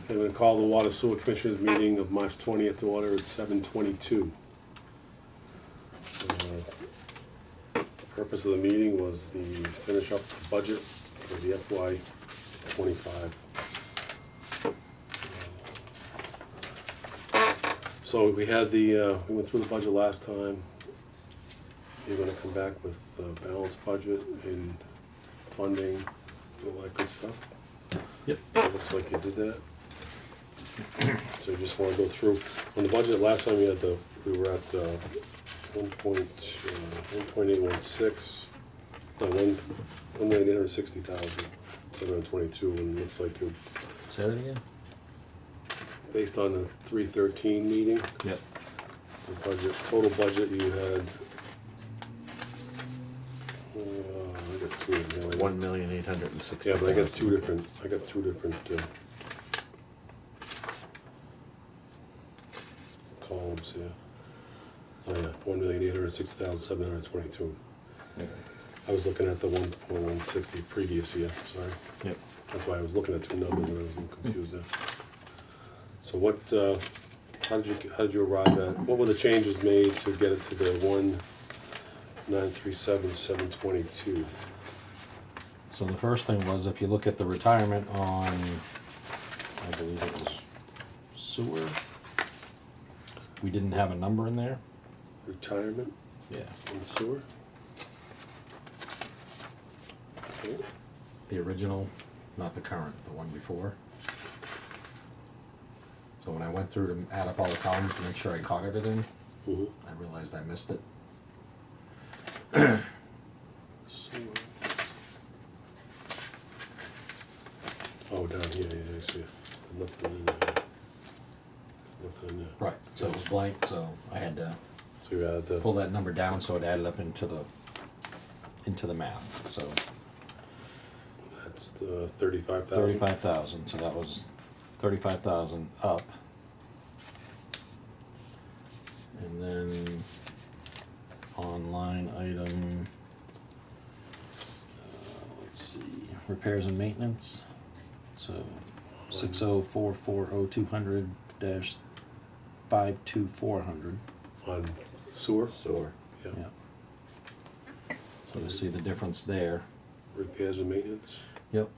I'm going to call the Water Sewer Commissioners meeting of March 20th to order at 7:22. Purpose of the meeting was to finish up the budget for the FY '25. So we had we went through the budget last time. You're going to come back with the balanced budget and funding, all that good stuff. Yep. It looks like you did that. So you just want to go through, on the budget, last time we were at 1.816, no, 1,860,722, and it looks like you, Say that again? based on the 313 meeting, Yep. the budget, total budget you had, I got two in here. 1,860,000. Yeah, but I got two different, columns here. Oh yeah, 1,860,722. Yep. I was looking at the 1.160 previous year, sorry. Yep. That's why I was looking at two numbers and I was a little confused there. So what, how did you arrive at, what were the changes made to get it to the 1,937,722? So the first thing was, if you look at the retirement on, I believe it was sewer, we didn't have a number in there. Retirement Yeah. and sewer? Okay. The original, not the current, the one before. So when I went through to add up all the columns to make sure I caught everything, Mhm. I realized I missed it. Sewer. Oh, down here, yeah, I see it. Nothing in there. Nothing in there. Right, so it was blank, so I had to So you added the, pull that number down so it added up into the math. So that's the 35,000? 35,000, so that was 35,000 up. And then on line item, let's see, repairs and maintenance. So 60440200 dash 52400. On sewer? Sewer. Yeah. Yeah. So you see the difference there. Repairs and maintenance? Yep.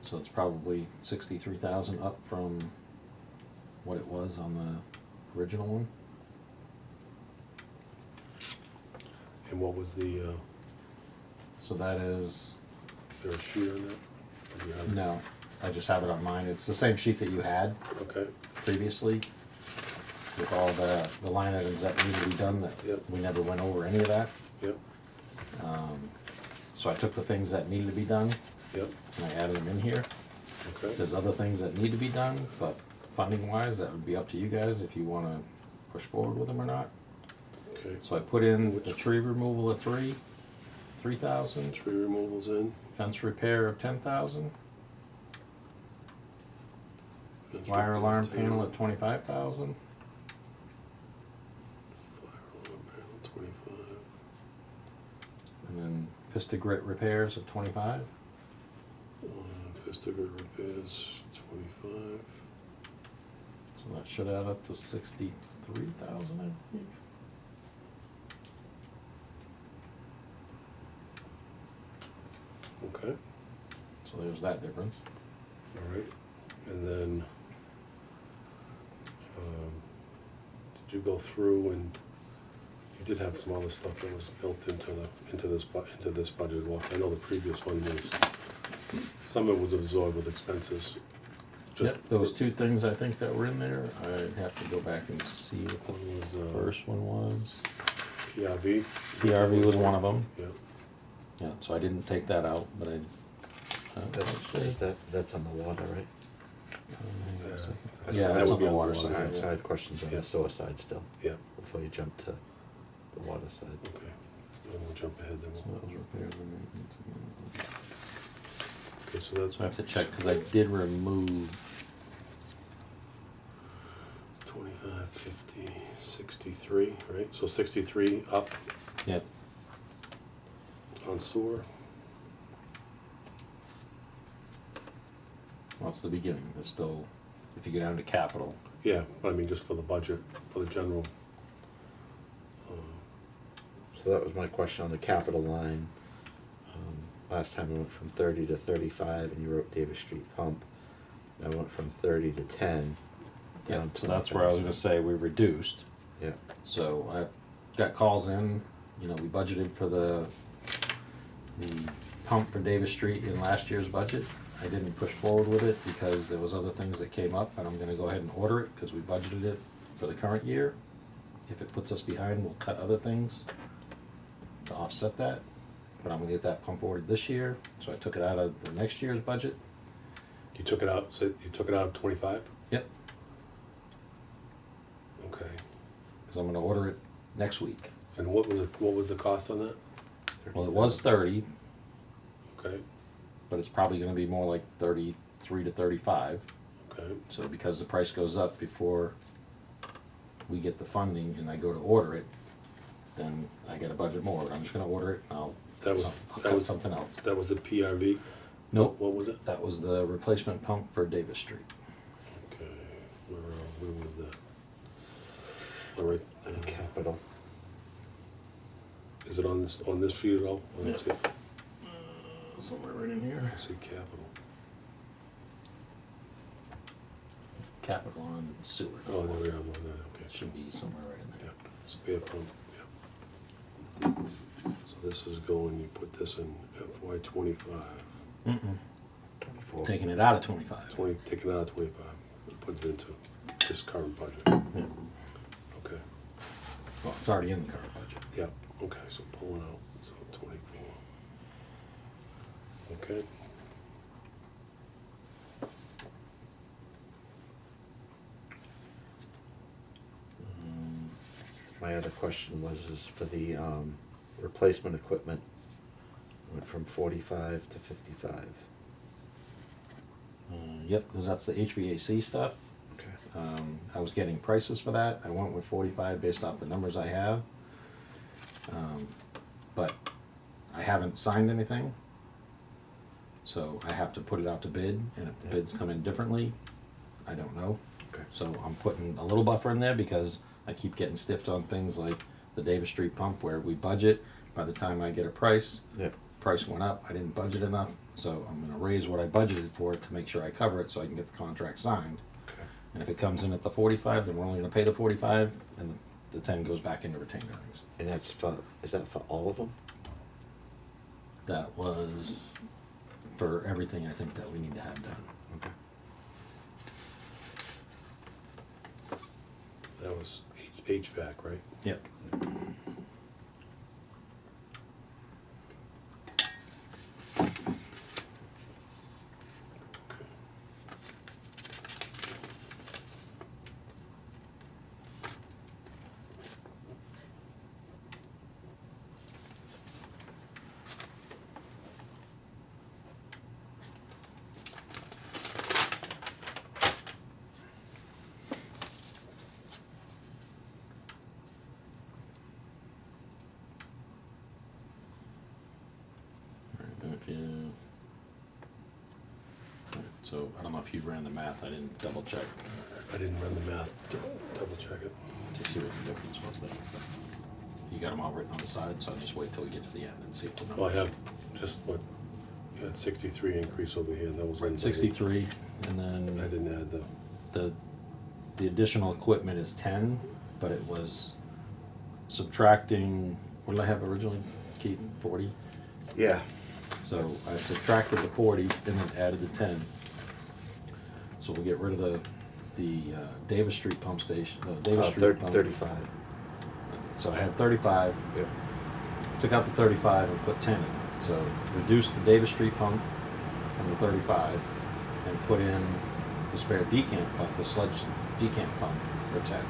So it's probably 63,000 up from what it was on the original one. And what was the, So that is, is there a sheet on that? Or do you have it? no, I just have it on mine. It's the same sheet that you had Okay, previously with all the line items that needed to be done that Yep. we never went over any of that. yep, So I took the things that needed to be done yep, and I added them in here. okay. There's other things that need to be done, but funding wise, that would be up to you guys if you wanna push forward with them or not. Okay. So I put in the tree removal of 3,000, Tree removals in. fence repair of 10,000, Fence wire alarm repairs, panel at 25,000, Fire alarm panel, 25. and then Vista Grit repairs of 25. Vista Grid repairs, 25. So that should add up to 63,000, I believe. Okay, So there's that difference. all right. And then, did you go through and you did have some other stuff that was built into this budget? Well, I know the previous one was, some of it was absorbed with expenses. Just- Yep, those two things I think that were in there, I'd have to go back and see what the One was, first one was. PRV. PRV was one of them. Yeah, Yeah, so I didn't take that out, but I. That's on the water, right? Yeah, that that's would on be the on the water water, side. Alright, so I Yeah. had questions on Yeah. the sewer side still, yeah, before you jump to the water side. okay. We'll jump ahead then. So that was repairs and maintenance. Okay, so that's So I have to check, because I did remove, 25, 50, 63, right? So 63 up yeah, on sewer. well, it's the beginning, there's still if you go down to capital, Yeah, but I mean, just for the budget, for the general. So that was my question on the capital line. Last time we went from 30 to 35 and you wrote Davis Street pump. I went from 30 to 10. yeah, down to so that's where I was gonna 1,000. say we reduced. Yeah, So I got calls in, you know, we budgeted for the pump for Davis Street in last year's budget. I didn't push forward with it because there was other things that came up, and I'm gonna go ahead and order it, because we budgeted it for the current year. If it puts us behind, we'll cut other things to offset that, but I'm gonna get that pump ordered this year, so I took it out of the next year's budget. You took it out, so you took it out of 25? Yep. Okay. Because I'm gonna order it next week. And what was the cost on that? Well, it was 30, Okay, but it's probably gonna be more like 33 to 35. okay, So because the price goes up before we get the funding and I go to order it, then I get a budget more, but I'm just gonna order it and I'll that cut was, something else. that was the PRV? Nope, What was it? that was the replacement pump for Davis Street. Okay, where was that? All right, capital. is it on this sheet at all? I don't see it. Somewhere right in here. I see capital. Capital on sewer. Oh, there we are, one there, okay. It should be somewhere right in Yeah, there. spare pump, yeah. So this is going, you put this in FY 25, Mm-mm. 24. Taking it out of 25. 20, take it out of 25, put it into this current budget. Yeah. Okay, Well, it's already in the current budget. yeah, okay, so pulling out, so 24. Okay. My other question is for the replacement equipment, went from 45 to 55. Yep, because that's the HVAC stuff. Okay. I was getting prices for that. I went with 45 based off the numbers I have. But I haven't signed anything. So I have to put it out to bid, and if the Yeah. bids come in differently, I don't know. Okay. So I'm putting a little buffer in there because I keep getting stiffed on things like the Davis Street pump where we budget. By the time I get a price, Yep. price went up, I didn't budget enough, so I'm gonna raise what I budgeted for it to make sure I cover it so I can get the contract signed. Okay. And if it comes in at the 45, then we're only gonna pay the 45, and the 10 goes back into retained earnings. And that's is that for all of them? That was for everything I think that we need to have done. Okay. That was HVAC, right? Yep. Okay. Alright, if you- alright, so I don't know if you ran the math, I didn't double check I didn't run the math, double check it. to see what the difference was there. You got them all written on the side, so I'll just wait till we get to the end and see if the numbers. Well, I have just what, you had 63 increase over here, and that was. Right, 63, and I then didn't add the additional equipment is 10, but it was subtracting, what did I have originally, Keith, 40? Yeah. So I subtracted the 40 and then added the 10. So we'll get rid of the Davis Street pump station, Davis Street pump. 35. So I had 35, Yep. took out the 35 and put 10 in. So reduced the Davis Street pump from the 35 and put in the spare decant pump, the sludge decant pump for 10. Yeah.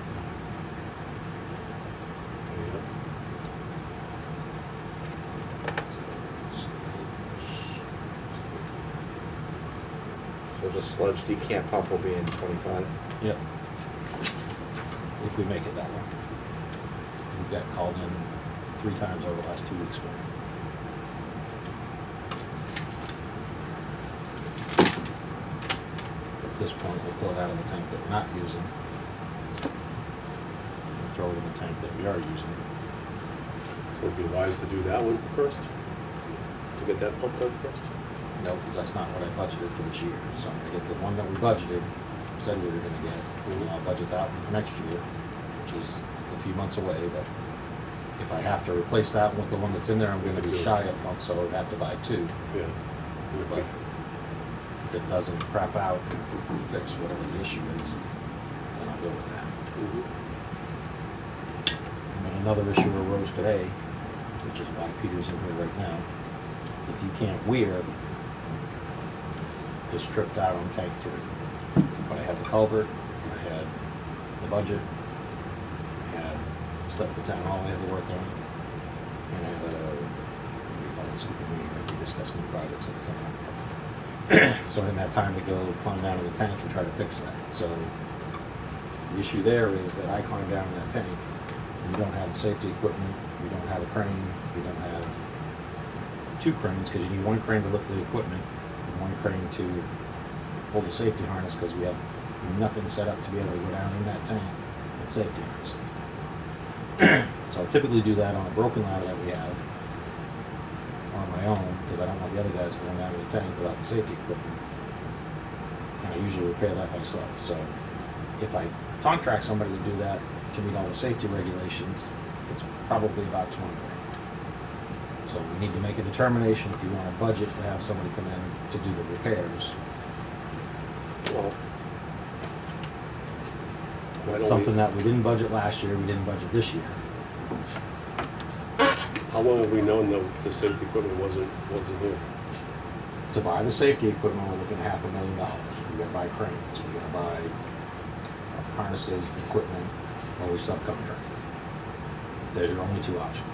So the sludge decant pump will be in 25. Yep. If we make it that long. We've got called in 3 times over the last 2 weeks for it. this point, we'll pull it out of the tank that we're not using. And throw it in the tank that we are using. So it'd be wise to do that one first, to get that pump done first. No, because that's not what I budgeted for this year. So I'm gonna get the one that we budgeted, said we were gonna get, and I'll budget that one for next year, which is a few months away, but if I have to replace that with the one that's in there, I'm gonna be shy of pump, so I'd have to buy two. Yeah. And if But we- if it doesn't crap out and we fix whatever the issue is, then I'll go with that. Mhm. And then another issue arose today, which is why Peter's in here right now. The decant weir is tripped out on tank 3. But I had the culvert, and I had the budget, I had stuff the town hall we had to work on, and I had what do you call it, stupid meeting that we discussed new projects that are coming up. So I didn't have time to go climb down to the tank and try to fix that. So the issue there is that I climbed down in that tank, and we don't have the safety equipment, we don't have a crane, we don't have 2 cranes, because you need 1 crane to lift the equipment, and 1 crane to hold the safety harness, because we have nothing set up to be able to go down in that tank with safety harnesses. So I typically do that on a broken ladder that we have on my own, because I don't want the other guys going down to the tank without the safety equipment. And I usually repair that myself. So if I contract somebody to do that to meet all the safety regulations, it's probably about 20 grand. So we need to make a determination if you want a budget to have somebody come in to do the repairs. Well, why don't Something we, that we didn't budget last year, we didn't budget this year. how long have we known that the safety equipment wasn't here? To buy the safety equipment, we're looking at $500,000. We gotta buy cranes, we gotta buy harnesses, equipment, or we subcontract. There's your only 2 options.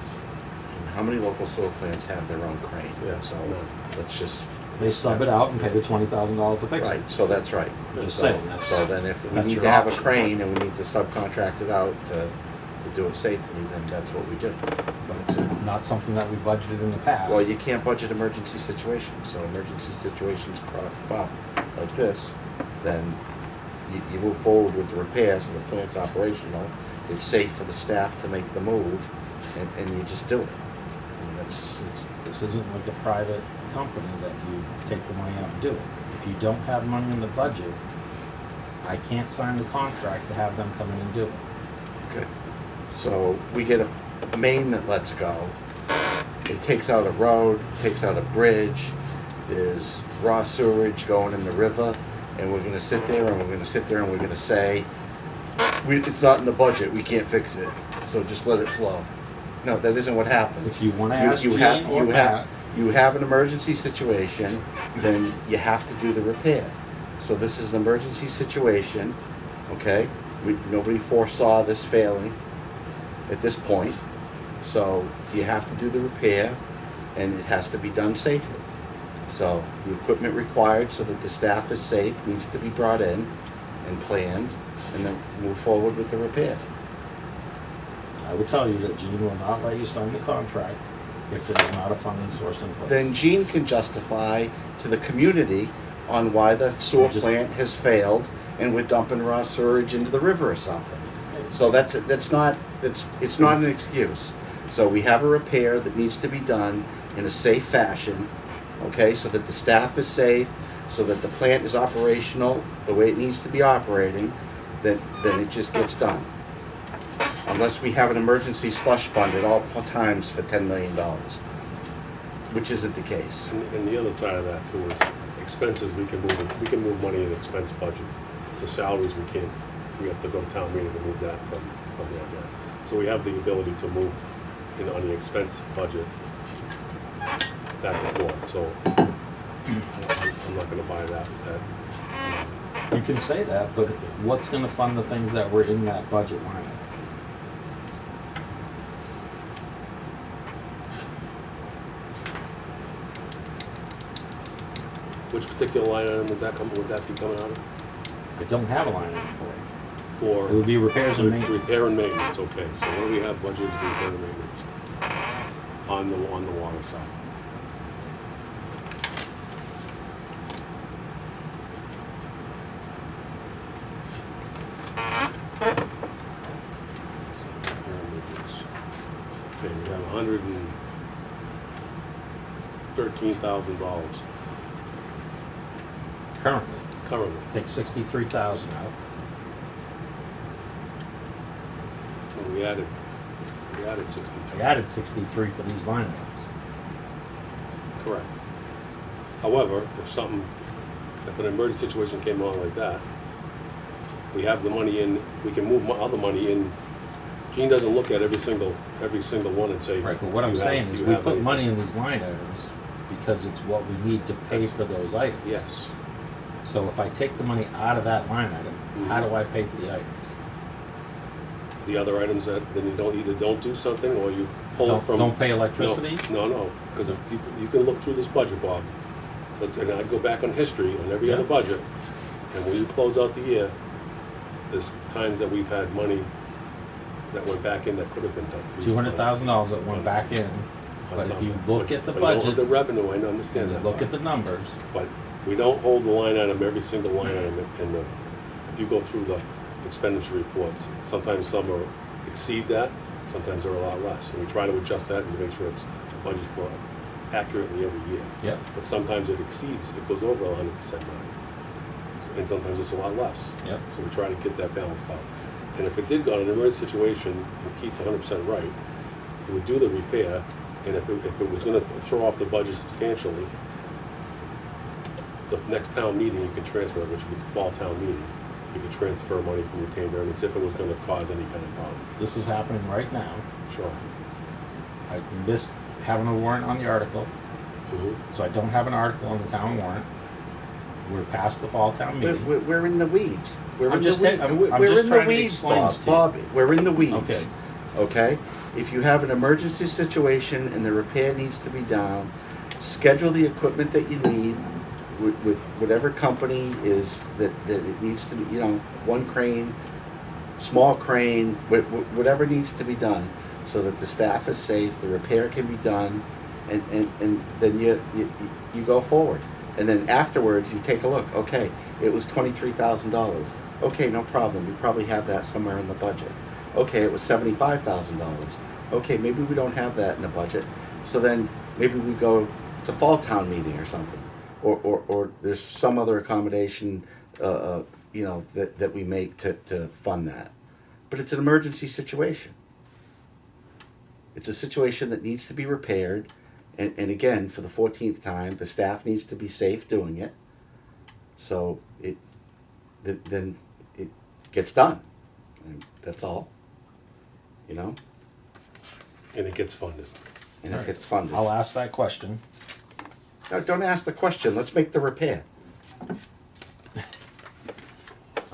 How many local sewer plants have their own crane? Yeah, So none. let's just. They sub it out and pay the $20,000 to fix it. Right, so that's right. Just So- saying, that's- So then if we that's need your to have a option. crane and we need to subcontract it out to do it safely, then that's what we do. But it's not something that we budgeted in the past. Well, you can't budget emergency situations, so emergency situations crop up like this, then you move forward with the repair, so the plant's operational, it's safe for the staff to make the move, and you just do it. And that's, This isn't like a private company that you take the money out and do it. If you don't have money in the budget, I can't sign the contract to have them come in and do it. okay. So we get a main that lets go, it takes out a road, takes out a bridge, there's raw sewage going in the river, and we're gonna sit there and we're gonna say, it's not in the budget, we can't fix it, so just let it flow. No, that isn't what happens. If you wanna ask You Gene have- or you have- Pat, You have an emergency situation, then you have to do the repair. So this is an emergency situation, okay? Nobody foresaw this failing at this point. So you have to do the repair, and it has to be done safely. So the equipment required so that the staff is safe needs to be brought in and planned, and then move forward with the repair. I would tell you that Gene will not let you sign the contract if there is not a funding source in place. Then Gene can justify to the community on why the sewer Just- plant has failed and we're dumping raw sewage into the river or something. So it's not an excuse. So we have a repair that needs to be done in a safe fashion, okay, so that the staff is safe, so that the plant is operational the way it needs to be operating, then it just gets done. Unless we have an emergency slush fund at all times for $10 million, which isn't the case. And the other side of that too is expenses, we can move money in expense budget. To salaries, we have to go to town meeting to move that from there. Yeah. So we have the ability to move on the expense budget back and forth, so I'm not gonna buy that. You can say that, but what's gonna fund the things that were in that budget line? item? Which particular line item would that be coming out of? I don't have a line item for it. For It would be repairs and maintenance. repair and maintenance, okay, so what do we have budgeted for repair and maintenance? On the water side. $113,000 Currently, currently. take 63,000 out. And we added 63. I added 63 for these line items. Correct. However, if an emergency situation came along like that, we have the money in, we can move other money in. Gene doesn't look at every single one and say. Right, but what "Do I'm you have- saying do is you we have put anything?" money in these line items because it's what we need to pay That's- for those items. Yes. So if I take the money out of that line item, how Mhm. do I pay for the items? The other items that, then you don't do something, or you pull it from. Don't pay electricity? No, because you can look through this budget, Bob. And I'd go back on history, on every Yeah. other budget, and when you close out the year, there's times that we've had money that went back in that could have been done. used $200,000 that went back in, on but if something. you look at the But you don't have budgets, the revenue, I understand and you that. look Bob. at the numbers, But we don't hold the line item, every single line item, if you go through the expenditure reports, sometimes some exceed that, sometimes they're a lot less. And we try to adjust that and to make sure it's budgeted for accurately every year. yep, But sometimes it exceeds, it goes over 100% mark. And sometimes it's a lot less. yep. So we try to get that balanced out. And if it did go in an emergency situation, and Keith's 100% right, it would do the repair, and if it was gonna throw off the budget substantially, the next town meeting, you could transfer it, which would be the fall town meeting. You could transfer money from retained earnings if it was gonna cause any kind of problem. This is happening right now. Sure. I missed having a warrant on the article, Mhm. so I don't have an article on the town warrant. We're past the fall town meeting. We're in the weeds. We're I'm in just the saying- I'm we're just in the trying to weeds, explain Bob. this to you. Bobby, we're in the weeds. Okay. Okay? If you have an emergency situation and the repair needs to be done, schedule the equipment that you need with whatever company is that it needs to be, one crane, small crane, whatever needs to be done so that the staff is safe, the repair can be done, and then you go forward. And then afterwards, you take a look. Okay, it was $23,000. Okay, no problem. We probably have that somewhere in the budget. Okay, it was $75,000. Okay, maybe we don't have that in the budget. So then maybe we go to fall town meeting or something, or there's some other accommodation, that we make to fund that. But it's an emergency situation. It's a situation that needs to be repaired. And again, for the 14th time, the staff needs to be safe doing it. So then it gets done. And that's all. And it gets funded. And All it right. gets funded. I'll ask that question. No, don't ask the question. Let's make the repair.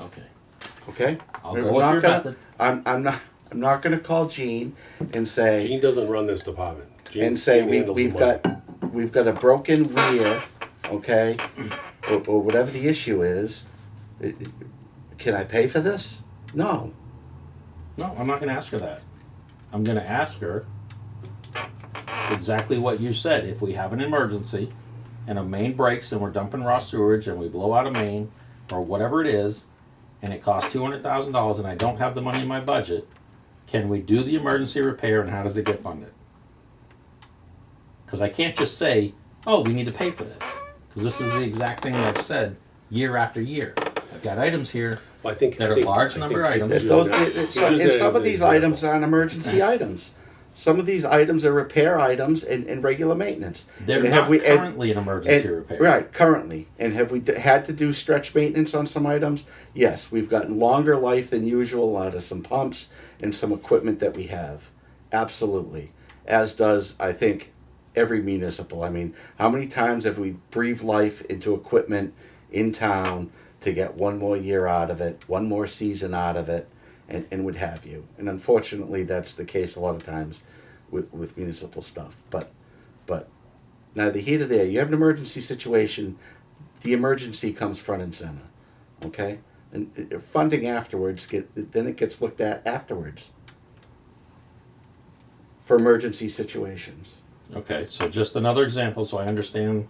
Okay. Okay? I'll We're go with not your gonna- method. I'm not going to call Gene and say Gene doesn't run this department. Gene Gene handles the money. we've got a broken weir, okay, or whatever the issue is. Can I pay for this? No. No, I'm not gonna ask her that. I'm gonna ask her exactly what you said. If we have an emergency and a main breaks and we're dumping raw sewage and we blow out a main or whatever it is, and it costs $200,000 and I don't have the money in my budget, can we do the emergency repair and how does it get funded? Because I can't just say, oh, we need to pay for this. Because this is the exact thing that I've said year after year. I've got items here. Well, I think that are large number Keith items. is Those, using that- he's using and that some as of an these example. items aren't emergency items. Some of these items are repair items and regular maintenance. They're And not we- currently an emergency repair. Right, currently. And have we had to do stretch maintenance on some items? Yes, we've gotten longer life than usual out of some pumps and some equipment that we have. Absolutely. As does, I think, every municipal. I mean, how many times have we breathed life into equipment in town to get one more year out of it, one more season out of it, and what have you. And unfortunately, that's the case a lot of times with municipal stuff. But neither here nor there. You have an emergency situation, the emergency comes front and center, okay? And funding afterwards, then it gets looked at afterwards for emergency situations. Okay, so just another example so I understand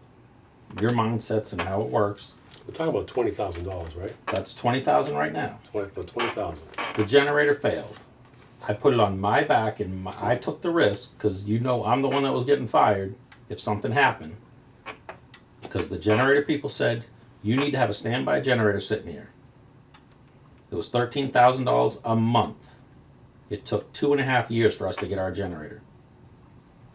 your mindsets and how it works. We're talking about $20,000, right? That's $20,000 right now. 20,000. The generator failed. I put it on my back and I took the risk, because you know I'm the one that was getting fired if something happened. Because the generator people said, you need to have a standby generator sitting here. It was $13,000 a month. It took 2.5 years for us to get our generator.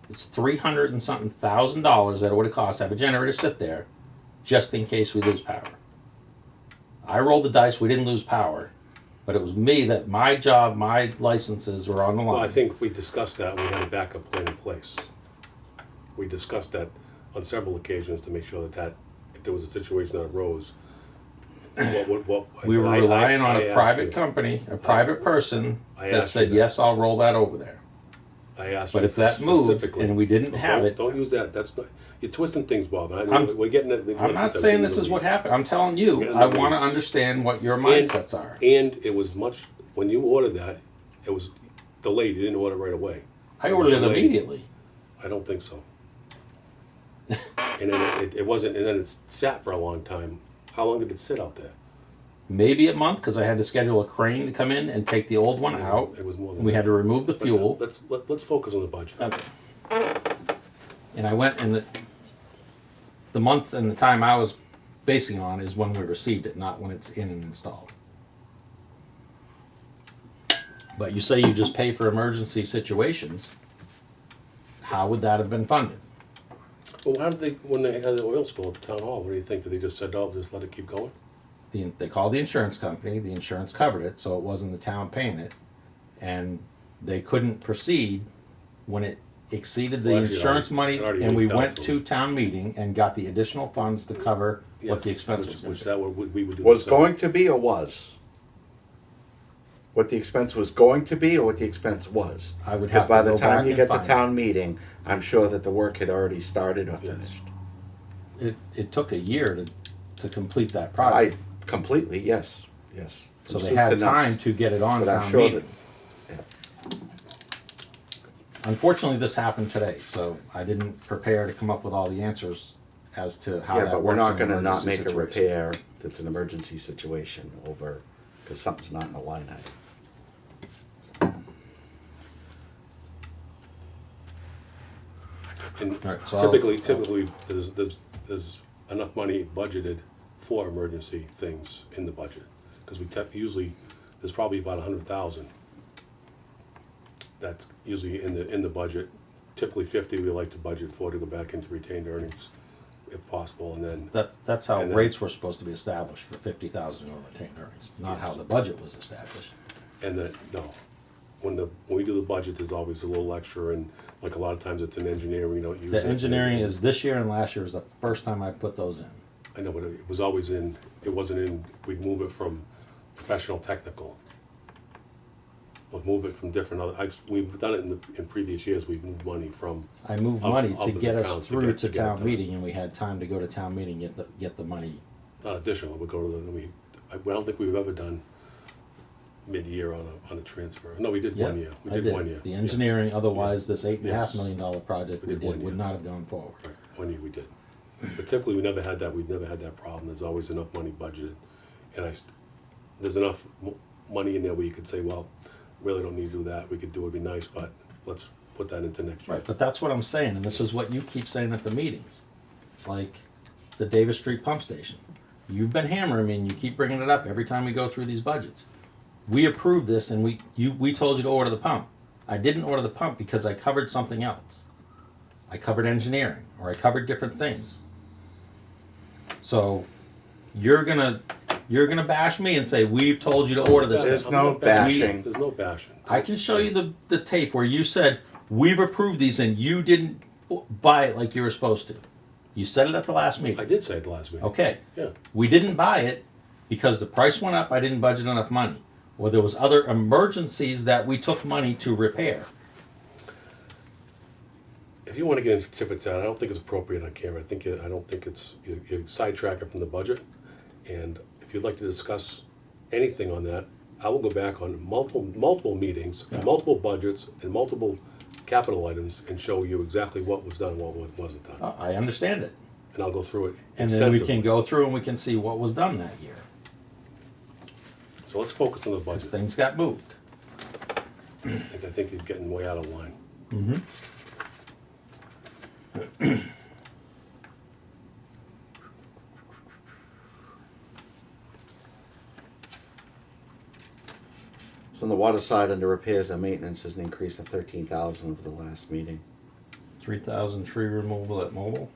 It's $300 and something thousand that it would have cost to have a generator sit there, just in case we lose power. I rolled the dice, we didn't lose power, but it was me that my job, my licenses were on the line. Well, I think we discussed that, we had a backup plan in place. We discussed that on several occasions to make sure that if there was a situation that arose, what. We were relying on a private company, a private person I that asked you said, that. yes, I'll roll that over there. I asked But you if that moved specifically. and we didn't So have don't- it- Don't use that, that's not, you're twisting things, Bob, and I'm- we're getting it. I'm not saying this is what happened. I'm telling you, Get in I the want to weeds. understand what your mindsets are. And it was much, when you ordered that, it was delayed, you didn't order it right away. I ordered it delayed. immediately. I don't think so. And then it wasn't, and then it sat for a long time. How long did it sit out there? Maybe a month, because I had to schedule a crane to come in and take the old one out. It was more than And we had to remove the But fuel. Let's focus on the budget. Okay. And I went, and the month and the time I was basing on is when we received it, not when it's in and installed. But you say you just pay for emergency situations. How would that have been funded? Well, how did they, when they had the oil spill at the town hall, what do you think? Did they just said, oh, just let it keep going? They called the insurance company, the insurance covered it, so it wasn't the town paying it. And they couldn't proceed when it exceeded the Well, actually, insurance it money, already and we leaked out, went so- to town meeting and got the additional funds to cover what the Yes, expense was which gonna that would, we would do. Was the same. going to be or was? What the expense was going to be or what the expense was? I would Because have by to the go time back you and get to find town meeting, I'm sure that the work had already started or Yes. finished. it took a year to complete that I project. completely, yes, yes. So From they soup had to nuts. time to get it on But I'm town sure that, meeting. Unfortunately, this happened today, so I didn't prepare to come up with all the answers as to how yeah, that but we're works not in gonna an not emergency make a situation. repair that's an emergency situation over, because something's not in a line item. And All right, so typically, there's enough money budgeted for emergency things in the budget. Because usually, there's probably about 100,000. That's usually in the budget. Typically 50 we like to budget for to go back into retained earnings if possible, and then, That's how And then- rates were supposed to be established for 50,000 in retained earnings, not how Yes. the budget was established. and then, no. When we do the budget, there's always a little extra, and like a lot of times it's in engineering, we don't use it. The engineering is this year and last year was the first time I put those in. I know, but it was always it wasn't in, we'd move it from professional technical. We'd move it from different we've done it in previous years, we've moved money from, I moved Up- money up to to get the us accounts to through get- to to get it town done. meeting, and we had time to go to town meeting, get the money. not additional, we go to I don't think we've ever done mid-year on a transfer. No, we did Yeah, one year, we I did 1 year. The Yeah. engineering, otherwise this $8.5 Yes. million project We we did did 1 would year. not have gone forward. Right, 1 year we did. But typically, we never had that, we've never had that problem, there's always enough money budgeted. And there's enough money in there where you could say, well, really don't need to do that, we could do, it'd be nice, but let's put that into next year. Right, but that's what I'm saying, and this is what you keep saying at the meetings. Like the Davis Street pump station. You've been hammering me and you keep bringing it up every time we go through these budgets. We approved this and we told you to order the pump. I didn't order the pump because I covered something else. I covered engineering, or I covered different things. So you're gonna bash me and say, we've told you to order this. There's I'm no not bashing. bashing. There's no bashing. I can show you the tape where you said, we've approved these and you didn't buy it like you were supposed to. You said it at the last I meeting. did say it the last meeting. Okay. Yeah, We didn't buy it because the price went up, I didn't budget enough money. Or there was other emergencies that we took money to repair. if you wanna get into tip of that, I don't think it's appropriate on camera, I don't think it's, you're sidetracking from the budget. And if you'd like to discuss anything on that, I will go back on multiple meetings, and multiple budgets, and multiple capital items, and show you exactly what was done and what wasn't done. I understand it. And I'll go through it And then we extensively. can go through and we can see what was done that year. So let's focus on the Because budget. things got moved. I think he's getting way out of line. Mm-hmm. So on the water side, under repairs and maintenance, is an increase of 13,000 over the last meeting. 3,000 tree removal at mobile.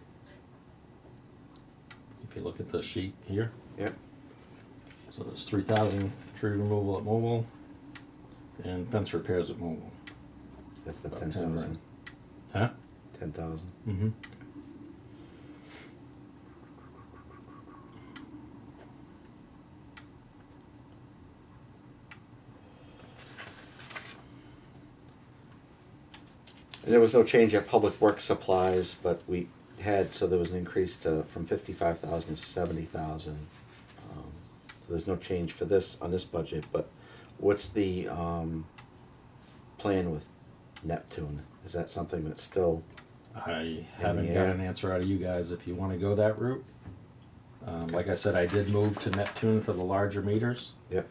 If you look at the sheet here, Yep. so there's 3,000 tree removal at mobile and fence repairs at mobile. That's the About 10,000. 10, Huh? 10,000. Mm-hmm. And there was no change at public works supplies, but we had, so there was an increase to, from 55,000 to 70,000. So there's no change for this, on this budget, but what's the, plan with Neptune? Is that something that's still, I the haven't got air. an answer out of you guys if you want to go that route. Like I said, I did move to Neptune for the larger meters. yep.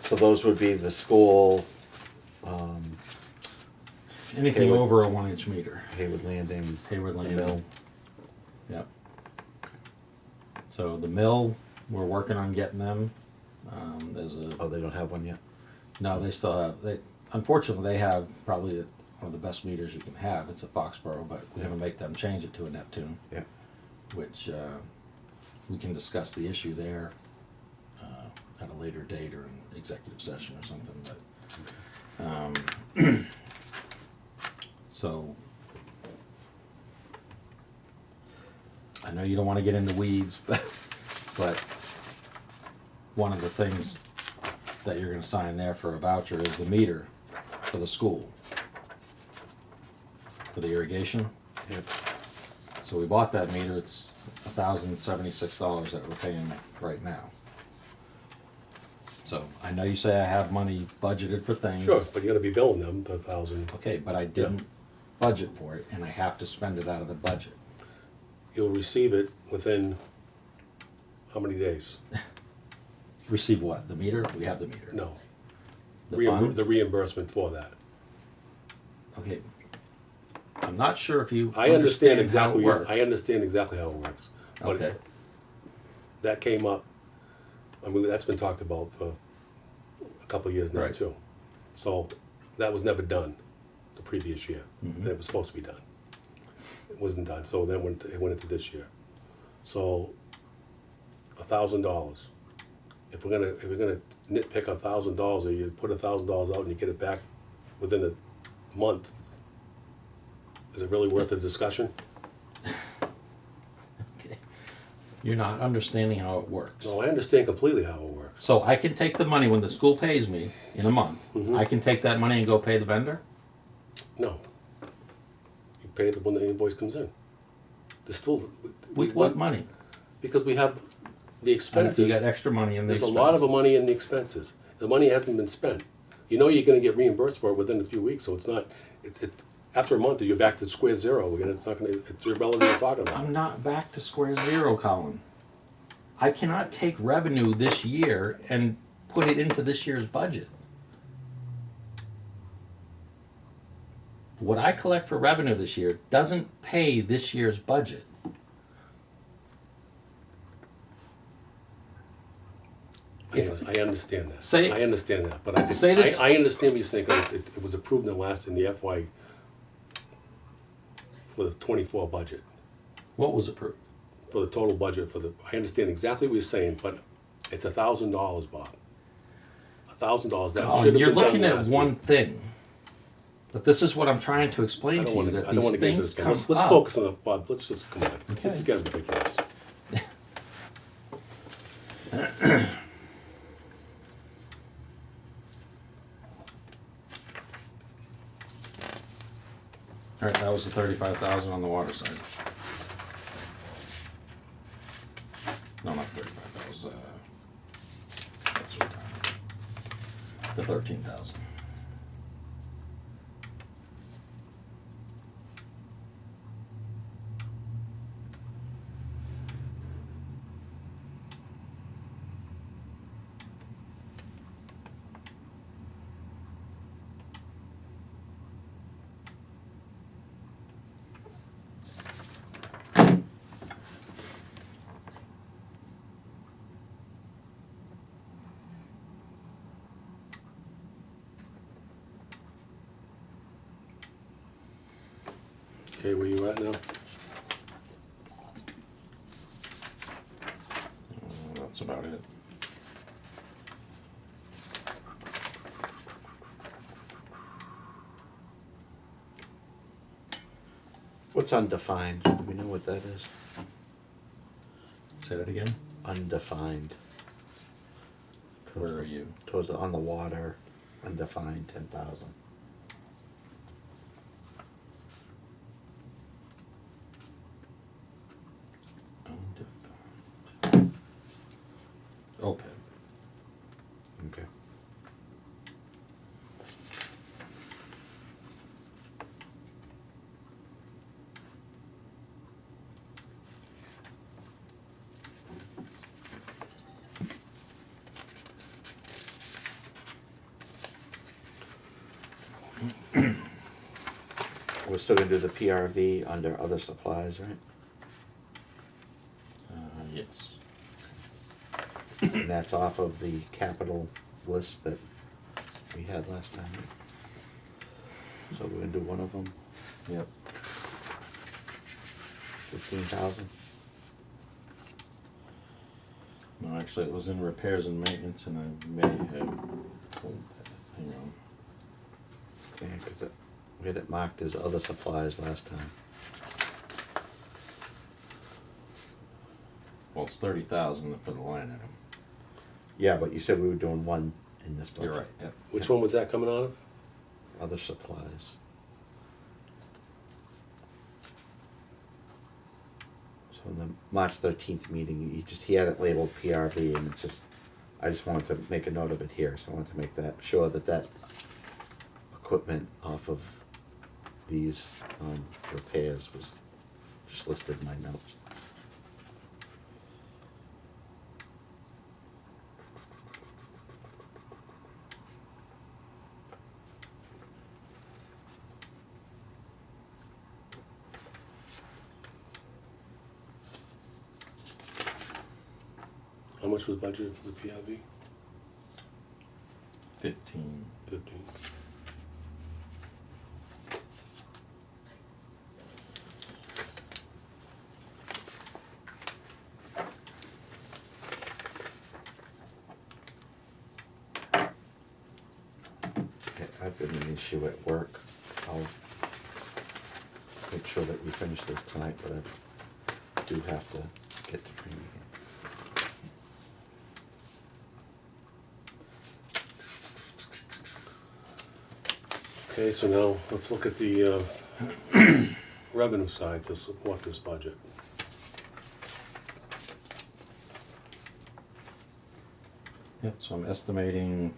So those would be the school, Anything Haywood. over a 1-inch meter. Haywood Landing, Hayward the Landing. mill. Yep. So the mill, we're working on getting them. There's a Oh, they don't have one yet? no, they still have. Unfortunately, they have probably one of the best meters you can have. It's a Foxborough, but we're gonna make them change it to a Neptune, Yeah. which we can discuss the issue there at a later date or an executive session or something. But so I know you don't want to get into weeds, but one of the things that you're going to sign there for a voucher is the meter for the school for the irrigation. Yep. So we bought that meter. It's $1,076 that we're paying right now. So I know you say I have money budgeted for things. Sure, but you're gonna be billing them the 1,000. Okay, but I didn't budget for it, and I have to spend it out of the budget. You'll receive it within how many days? Receive what? The meter? We have the meter. No, The funds? the reimbursement for that. Okay. I'm not sure if you I understand how exactly, it works. I understand exactly how it works. But Okay. that came up, I mean, that's been talked about for a couple of years now Right. too. So that was never done the previous year. Mhm. And it was supposed to be done. It wasn't done, so then it went into this year. So $1,000. If we're gonna nitpick $1,000, or you put $1,000 out and you get it back within a month, is it really worth the discussion? Okay. You're not understanding how it works. No, I understand completely how it works. So I can take the money when the school pays me in a month. Mhm. I can take that money and go pay the vendor? No. You pay it when the invoice comes in. There's still. With what money? Because we have the You expenses. got extra money in the There's a lot of expenses. money in the expenses. The money hasn't been spent. You know you're gonna get reimbursed for it within a few weeks, so it's not, after a month, you're back to square zero. It's irrelevant to talk about. I'm not back to square zero, Colin. I cannot take revenue this year and put it into this year's budget. What I collect for revenue this year doesn't pay this year's budget. I understand that. Say- I understand that, but Say that- I understand what you're saying, 'cause it was approved in the FY, for the '24 budget. What was approved? For the total budget I understand exactly what you're saying, but it's $1,000, Bob. $1,000, that Oh, should have been you're done looking at last one week. thing. But this is what I'm trying to explain I to don't you, wanna, that I don't wanna these get into things this. come Let's up. focus on it, Bob, let's just, come on, this Okay. is getting ridiculous. All right, that was the 35,000 on the water side. No, not 35, that was, the 13,000. okay where you at now? That's about it. What's undefined? Do we know what that is? Say that again? Undefined. Where are you? Towards on the water, undefined 10,000. Undefined. OPEB. Okay. We're still gonna do the PRV under other supplies, right? Yes. And that's off of the capital list that we had last time, right? So we're gonna do one of them, Yep. 15,000. No, actually, it was in repairs and maintenance, and I may have pulled that. Hang on. Yeah, because we had it marked as other supplies last time. Well, it's 30,000 for the line item. Yeah, but you said we were doing one in this budget. You're right. Yep. Which one was that coming out of? Other supplies. So in the March 13th meeting, he had it labeled PRV, and it's just, I just wanted to make a note of it here, so I wanted to make that, sure that equipment off of these repairs was just listed in my notes. How much was budgeted for the PRV? 15. 15. I've been an issue at work. I'll make sure that we finish this tonight, but I do have to get to Framingham. Okay, so now let's look at the revenue side to support this budget. Yeah, so I'm estimating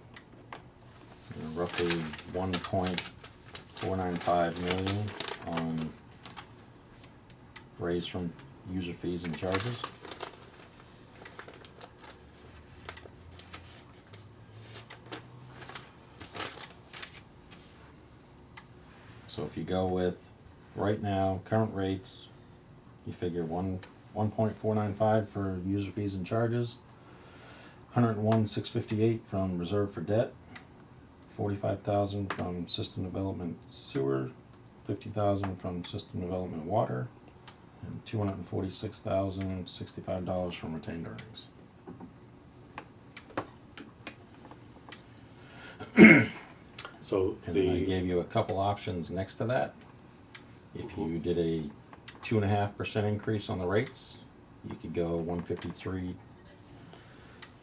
roughly 1.495 million on raise from user fees and charges. So if you go with, right now, current rates, you figure 1.495 for user fees and charges, 101,658 from reserve for debt, 45,000 from system development sewer, 50,000 from system development water, and $246,065 from retained earnings. So And then I the, gave you a couple options next to that. If you did a 2.5% increase on the rates, you could go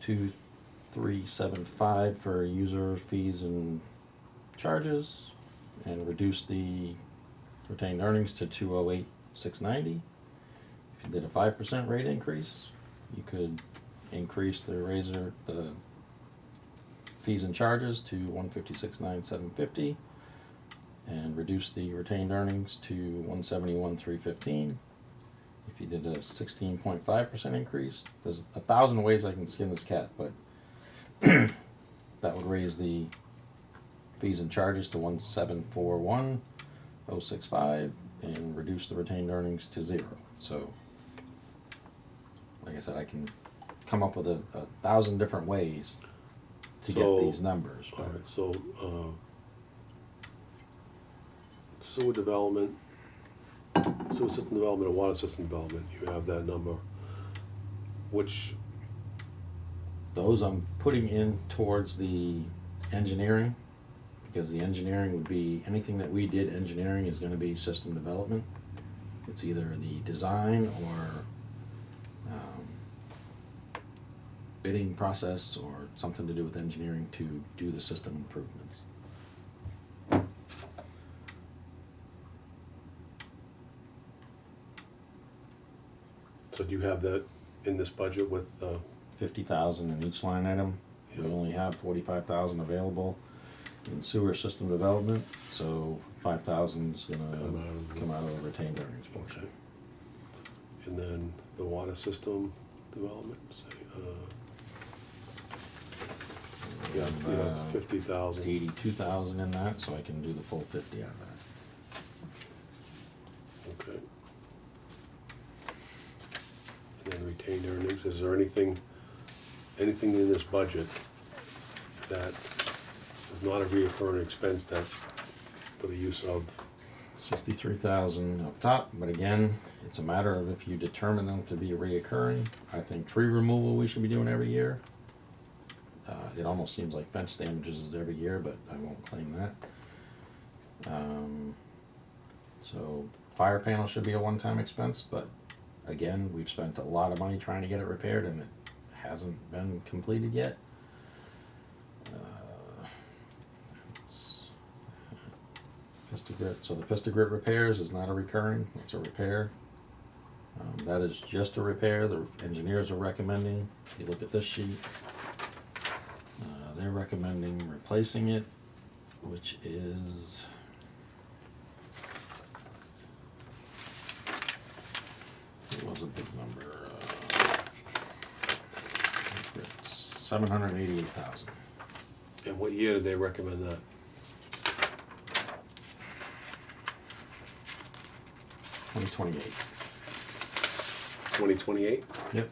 153,237.5 for user fees and charges, and reduce the retained earnings to 208,690. If you did a 5% rate increase, you could increase the fees and charges to 156,970 and reduce the retained earnings to 171,315. If you did a 16.5% increase, there's 1,000 ways I can skin this cat, but that would raise the fees and charges to 174,165 and reduce the retained earnings to 0. So, like I said, I can come up with a 1,000 different ways to So, get these numbers. all But right, so sewer development, sewer system development and water system development, you have that number, which, Those I'm putting in towards the engineering, because the engineering would be, anything that we did engineering is gonna be system development. It's either the design or bidding process or something to do with engineering to do the system improvements. so do you have that in this budget with, 50,000 in each line item. We Yeah. only have 45,000 available in sewer system development, so 5,000's gonna come out of the retained earnings portion. okay. And then the water system development, say, you have 50,000. 82,000 in that, so I can do the full 50 out of that. Okay. And then retained earnings, is there anything in this budget that is not a reoccurring expense that, for the use of, 63,000 up top, but again, it's a matter of if you determine them to be reoccurring. I think tree removal we should be doing every year. It almost seems like fence damages is every year, but I won't claim that. So fire panel should be a one-time expense, but again, we've spent a lot of money trying to get it repaired and it hasn't been completed yet. It's- Pistogrit, so the Pistogrit repairs is not a recurring, it's a repair. That is just a repair, the engineers are recommending, if you look at this sheet, they're recommending replacing it, which is it was a big number, it's 788,000. and what year did they recommend that? 2028. 2028? Yep.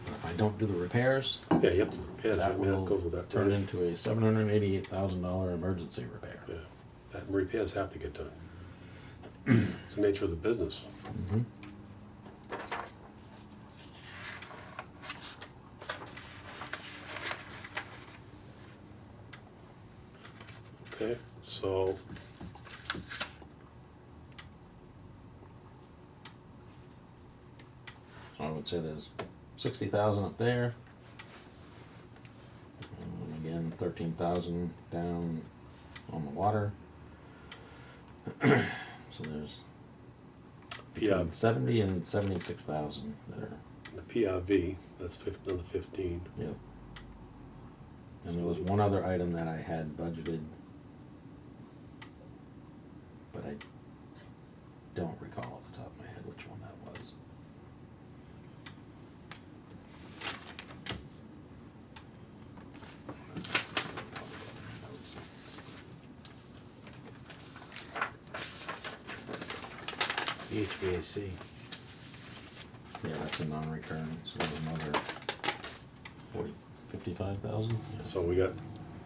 If I don't do the repairs, Yeah, you have to, yeah, I that mean, that will goes with that. turn right? into a $788,000 emergency repair. Yeah, that repairs have to get done. It's the nature of the business. Mm-hmm. Okay, so, So I would say there's 60,000 up there. And again, 13,000 down on the water. So there's between 70 and 76,000 that are, the PRV, that's another 15. yep. And there was one other item that I had budgeted, but I don't recall off the top of my head which one that was. The HVAC. Yeah, that's a non-recurring, so there's another 55,000. So we got,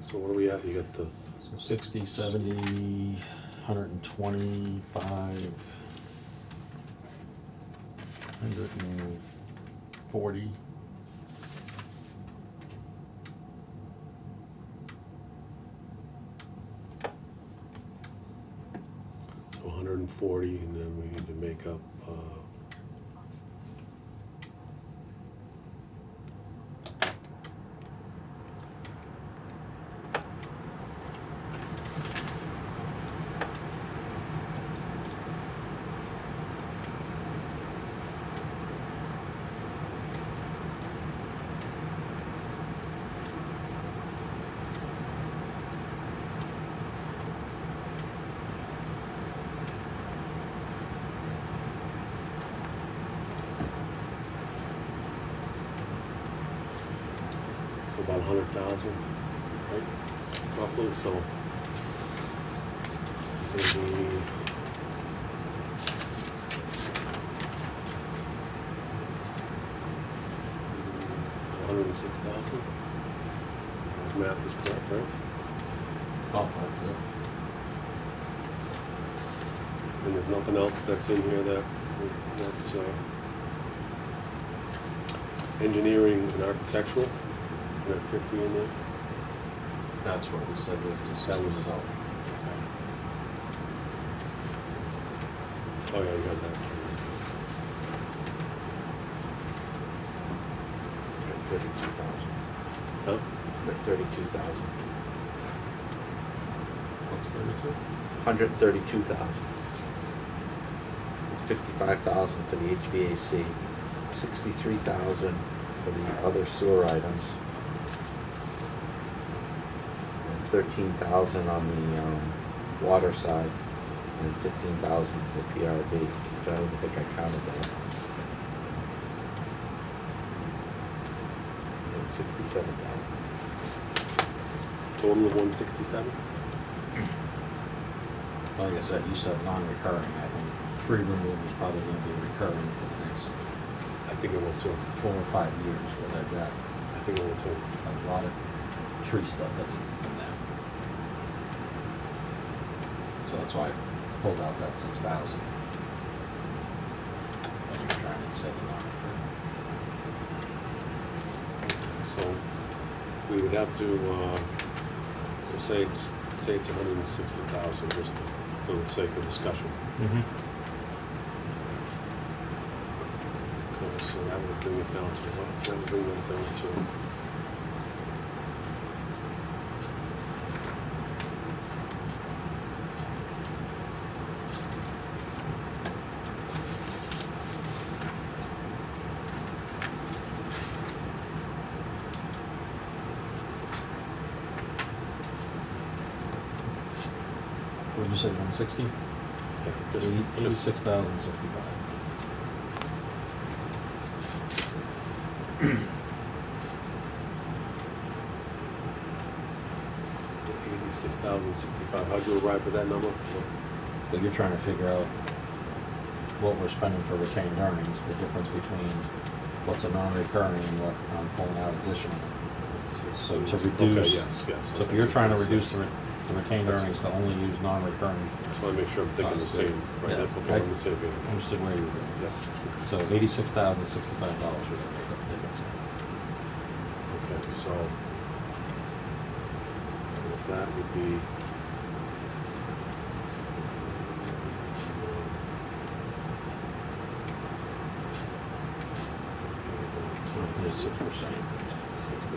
so what are we at? You got the, So 60, 70, 125, 140. so 140, and then we need to make up, so about 100,000, right? Roughly, so. Maybe, $106,000. math is correct, right? Oh, And there's nothing else that's in here that's engineering and architectural, you had 50 in there? that's what we said was the system was- development. Oh, yeah, you got that. 32,000. Huh? 32,000. What's 32? 132,000. 55,000 for the HVAC, 63,000 for the other sewer items, and 13,000 on the water side, and 15,000 for the PRV, which I don't even think I counted that. 67,000. Total of 167? Like I said, you said non-recurring. I think tree removal is probably gonna be recurring for the next I think it will too. 4 or 5 years, where they've got I think it will too. a lot of tree stuff that needs to come down. So that's why I pulled out that 6,000. When you were trying to say the non-recurring. So we would have to, so say it's 160,000 just for the sake of discussion. Mm-hmm. Okay, so that would bring it down to what? That would bring that down to. What did you say, 160? Yeah, just 86,065. $86,065. How'd you arrive at that number? But you're trying to figure out what we're spending for retained earnings, the difference between what's a non-recurring and what I'm pulling out additional. So to reduce, Okay, yes. so if you're trying to reduce the retained That's- earnings to only use non-recurring, I just want to make sure I'm thinking the same, right, Yeah. that's okay, I'm on the same page. understood where you were going. Yeah, So $86,065 would make the difference. okay, so that would be. There's 6% increase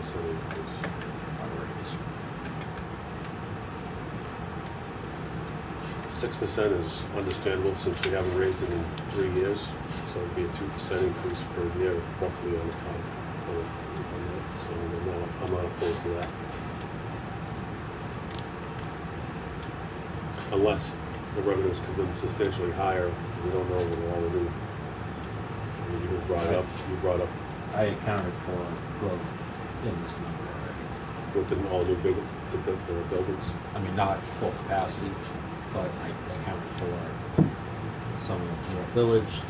6% increase. on rates. 6% is understandable since we haven't raised it in 3 years, so it'd be a 2% increase per year roughly on that. So I'm not opposed to that. Unless the revenues come in substantially higher, we don't know with all the new. I mean, you brought up I accounted for growth in this number already. with the all new the buildings. I mean, not full capacity, but I accounted for some of North Village,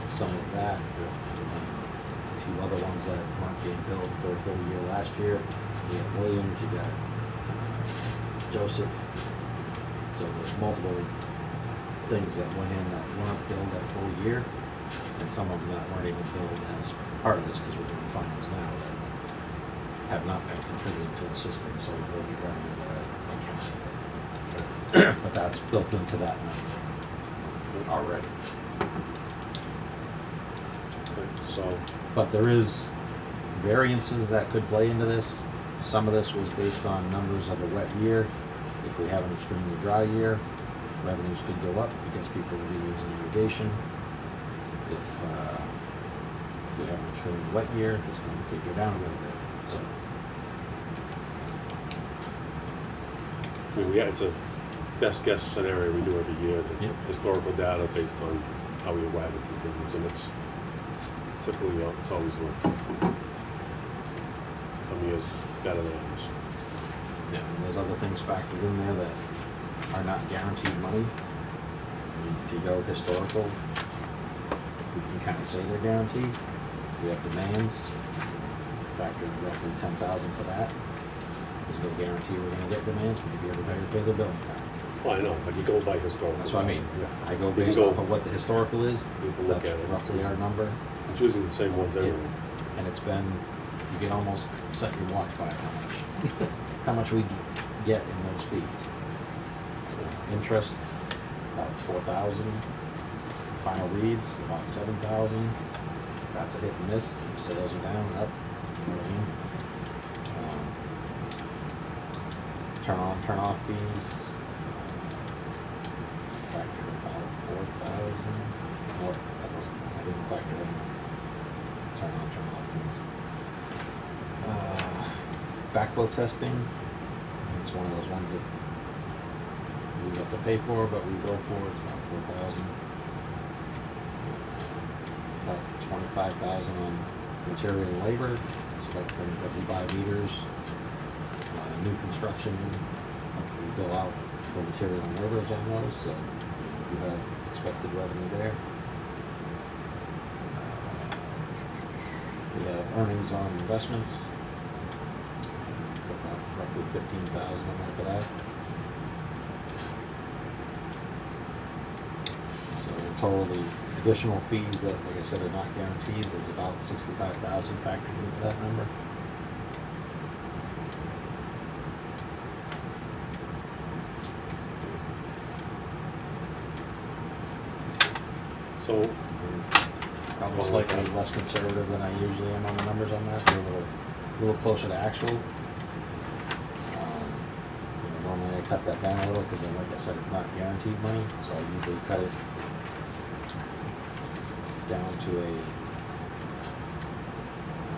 some of that, a few other ones that weren't being billed for a full year last year. You got Williams, you got Joseph. So there's multiple things that went in that weren't billed at a full year, and some of them that weren't even billed as part of this because we're doing finals now that have not been contributing to the system, so we will be revenue that I accounted for. But that's built into that number already. Okay, so, But there is variances that could play into this. Some of this was based on numbers of a wet year. If we have an extremely dry year, revenues could go up because people will be using irrigation. If we have an extremely wet year, this number could go down a little bit. So I mean, it's a best guess scenario we do every year, the Yep. historical data based on how we arrive at these numbers, and it's typically, it's always worked. Some years better than others. yeah, and there's other things factored in there that are not guaranteed money. I mean, if you go historical, we can kind of say they're guaranteed. We have demands, factor roughly 10,000 for that. There's no guarantee we're gonna get demands, maybe everybody will pay their bill in time. Well, I know, but you go by historical. That's what I mean. Yeah. I go You can based go- off of what the historical is, You can look that's at it. roughly our number. It's usually the same ones anyway. And it's been, you can almost set your watch by how much we get in those fees. So, interest, about 4,000. Final reads, about 7,000. That's a hit and miss. If sales are down, up, you know what I mean? Turn on, turn off fees. Factor about 4,000. Or, that wasn't, I didn't factor in turn on, turn off fees. Backflow testing, it's one of those ones that we have to pay for, but we bill for, it's about 4,000. About 25,000 on material and labor, so that's things that we buy meters. New construction, we bill out for material and labors on those, so we have expected revenue there. We have earnings on investments, put about roughly 15,000 in there for that. So in total, the additional fees that, like I said, are not guaranteed is about 65,000 factored into that number. So, Probably slightly less conservative than I usually am on the numbers on that, so a little closer to actual. Normally I cut that down a little, because like I said, it's not guaranteed money, so I usually cut it down to a,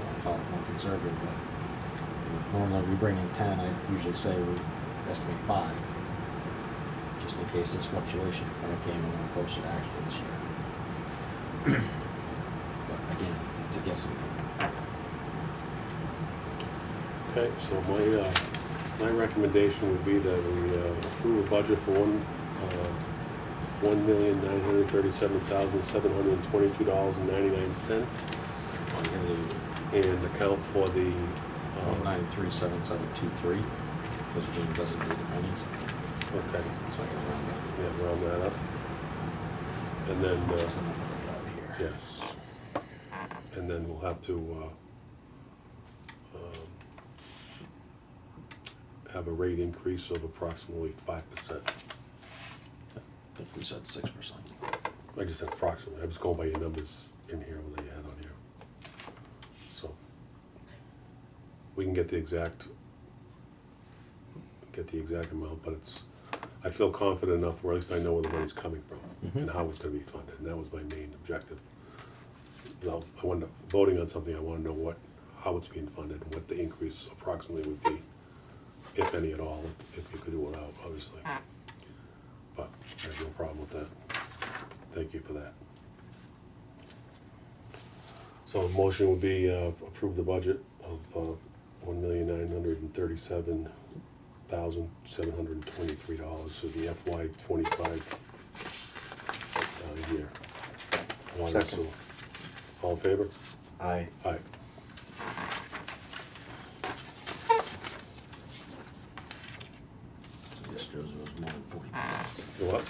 I call it more conservative, but if normally we bring in 10, I usually say we estimate 5, just in case there's fluctuation, and I came in a little closer to actual this year. But again, it's a guessing game. okay, so my recommendation would be that we approve a budget for $1,937,722.99, I'm gonna do and account for the 1937723, because Jim doesn't do the pennies, okay, so I can round that. yeah, round that up, and then Just another look out here. yes, and then we'll have to have a rate increase of approximately 5%. I think we said 6%. I just said approximately, I was going by your numbers in here that you had on here. So, we can get the exact amount, but I feel confident enough, or at least I know where the money's coming from and how it's gonna be funded, and that was my main objective. Now, voting on something, I wanna know how it's being funded, and what the increase approximately would be, if any at all, if you could do without, obviously. But I have no problem with that. Thank you for that. So a motion would be approve the budget of $1,937,723 for the FY '25 year. Water and Second. sewer. All in favor? Aye. Aye. I guess Jersey was more than 45 minutes. You what? I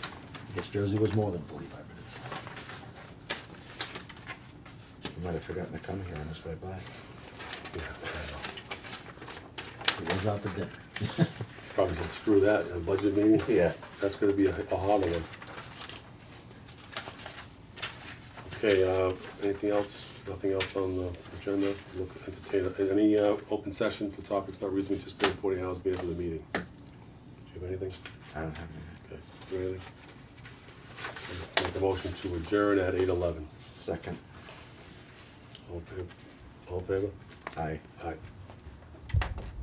guess Jersey was more than 45 minutes. You might have forgotten to come here on this way by. Yeah. He was out to dinner. Probably said, screw that, a budget meeting? Yeah. That's gonna be a harder one. Okay, anything else? Nothing else on the agenda? Look, entertain, any open session for topics not reasonably anticipated 40 hours before the meeting? Do you have anything? I don't have any. Okay, do you have anything? Make a motion to adjourn at 8:11. Second. All in favor? All in favor? Aye. Aye.